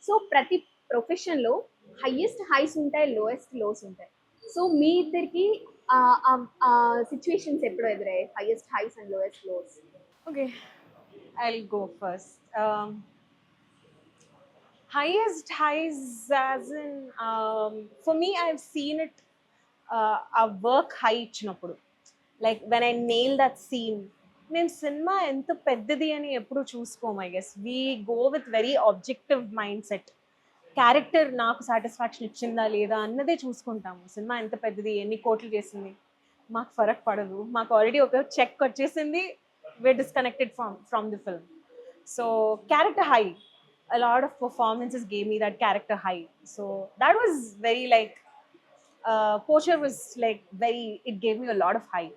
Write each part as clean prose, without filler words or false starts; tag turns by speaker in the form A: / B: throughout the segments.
A: So ప్రతి ప్రొఫెషన్లో highest highs ఉంటాయి, లోయెస్ట్ లోస్ ఉంటాయి. సో మీ ఇద్దరికి సిచ్యువేషన్స్ ఎప్పుడు ఎదురయ్యాయి, highest highs and lowest lows?
B: Okay, I'll go first. Highest highs, as in, for me, I've seen it. A work high ఇచ్చినప్పుడు, like when I nail that scene. మేము cinema ఎంత పెద్దది అని ఎప్పుడు చూసుకోము. I guess we go with very objective mindset. Character నాకు satisfaction ఇచ్చిందా లేదా అన్నదే చూసుకుంటాము. సినిమా ఎంత పెద్దది, ఎన్ని కోట్లు చేసింది, మాకు ఫరక్ పడదు. మాకు ఆల్రెడీ ఒక చెక్ వచ్చేసింది, we're disconnected from the film. So character high, a lot of performances gave me that character high. So that was very like, Poacher was like very, it gave me a lot of high.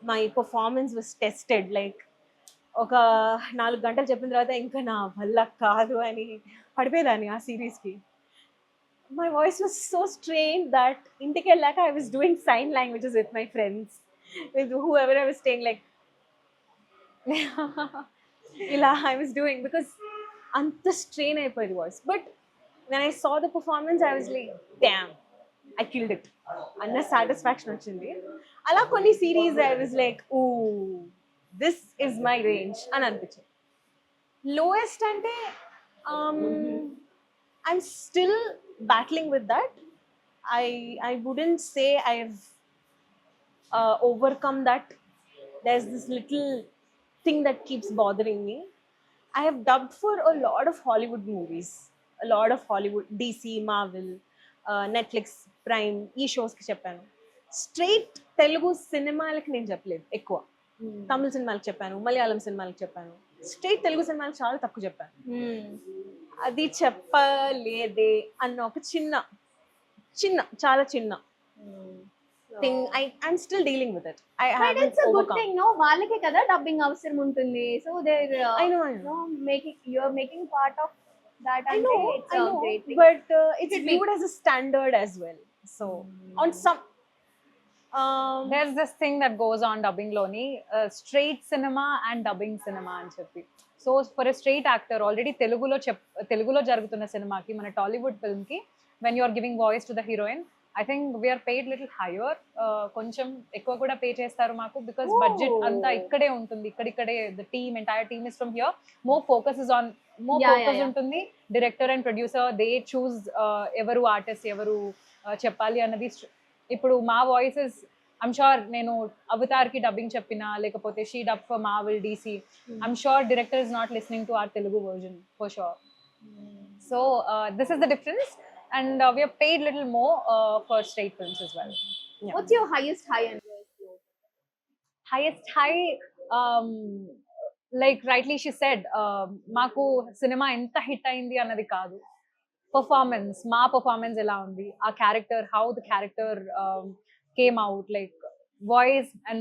B: My performance was tested, like ఒక 4 గంటలు చెప్పిన తర్వాత ఇంకా నా వల్ల కాదు అని పడిపోయేదాన్ని ఆ సిరీస్కి. My voice was so strained that ఇంటికి వెళ్ళాక I was doing sign languages with my friends, with whoever I was staying, like ఇలా I was doing, because అంత స్ట్రెయిన్ అయిపోయేది voice. But when I saw the performance, I was like, damn, I killed it అన్న satisfaction వచ్చింది. అలా కొన్ని series I was like, ooh, this is my range అని అనిపించింది. Lowest అంటే, I'm still battling with that. I wouldn't say I've overcome that. There's this little thing that keeps bothering me. I have dubbed for a lot of Hollywood movies, a lot of Hollywood, DC, Marvel, Netflix, Prime, ఈ షోస్కి చెప్పాను. Straight Telugu సినిమాలకి నేను చెప్పలేదు ఎక్కువ. తమిళ సినిమాలకు చెప్పాను, మలయాళం సినిమాలకు చెప్పాను. స్ట్రైట్ తెలుగు సినిమాలకు చాలా తక్కువ చెప్పాను. అది చెప్పలేదే అన్న ఒక చిన్న చాలా చిన్న thing. I'm still dealing with it. I haven't overcome.
A: Thing, no, వాళ్ళకే కదా డబ్బింగ్ అవసరం ఉంటుంది. So they're
B: I know.
A: you're making part of that.
B: I know,
A: it's a great thing.
B: but it's viewed as a standard as well. So on some,
C: there's this thing that goes on dubbing loni, straight cinema and dubbing cinema అని చెప్పి. So for a straight actor already తెలుగులో జరుగుతున్న సినిమాకి, మన Tollywood film కి, when you are giving voice to the heroine, I think we are paid little higher. కొంచెం ఎక్కువ కూడా పే చేస్తారు మాకు, బికాస్ బడ్జెట్ అంతా ఇక్కడే ఉంటుంది. ఇక్కడిక్కడే the team, entire team is from here. More focus ఉంటుంది. Director and producer, they choose ఎవరు ఆర్టిస్ట్, ఎవరు చెప్పాలి అన్నది. ఇప్పుడు మా వాయిసెస్, ఐమ్ షూర్ నేను అవతార్కి డబ్బింగ్ చెప్పినా, లేకపోతే she dub for Marvel, DC, I'm sure director is not listening to our Telugu version for sure. So this is the difference. And we are paid little more for straight films as well.
A: Yeah. What's your highest high and lowest low?
C: Highest high, like rightly she said, maaku cinema enta hit ayindi annadi kaadu. మా performance ela undi, our character, how the character came out, like voice and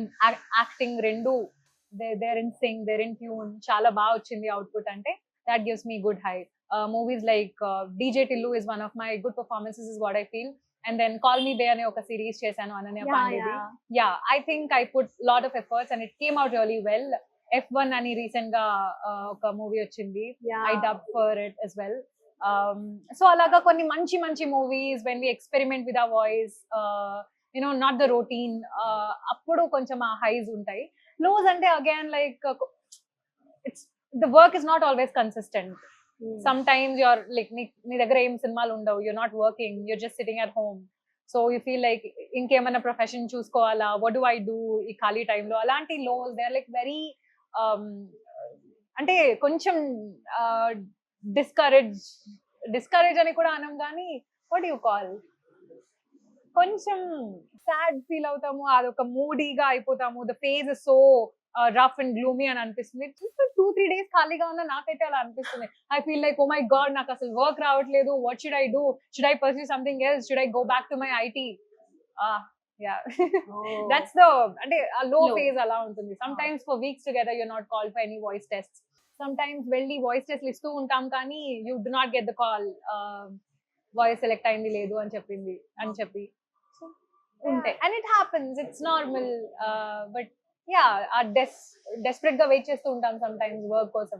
C: acting rendu, they're in sync, they're in tune, chala baa ochindi output ante, that gives me good high. Movies like DJ Tillu is one of my good performances, is what I feel. And then Call Me Bay ane oka series chesanu Ananya Pandey. Yeah, I think I put lot of efforts and it came out really well. F1 ani recent ga oka movie ochindi, I dubbed for it as well. So alaga konni manchi movies, when we experiment with our voice, you know, not the routine, appudu koncham highs untai. Lows ante again, like it's, the work is not always consistent. Sometimes you're like, నీ దగ్గర ఏం సినిమాలు ఉండవు, you're not working, you're just sitting at home, so you feel like ఇంకేమైనా profession చూసుకోవాలా, what do I do ఈ ఖాళీ టైంలో, అలాంటి lows they are like very, అంటే కొంచెం డిస్కరేజ్ అని కూడా అనం, కానీ వాట్ యు కాల్, కొంచెం సాడ్ ఫీల్ అవుతాము, అదొక మూడీగా అయిపోతాము, the phase is so rough and gloomy అని అనిపిస్తుంది. 2-3 days ఖాళీగా ఉన్నా నాకైతే అలా అనిపిస్తుంది. I feel like, oh my God, నాకు అసలు వర్క్ రావట్లేదు, what should I do, should I pursue something else, should I go back to my IT. That's the, అంటే ఆ లో ఫేజ్ అలా ఉంటుంది. Some times for weeks together you're not called for any voice test. Some times వెళ్ళి voice test ఇస్తూ ఉంటాం, కానీ you do not get the call, voice select అయింది లేదు అని చెప్పి ఉంటాయి. And it happens, it's normal. But yeah, desperate గా వెయిట్ చేస్తూ ఉంటాం సమ్ టైమ్స్ వర్క్ కోసం.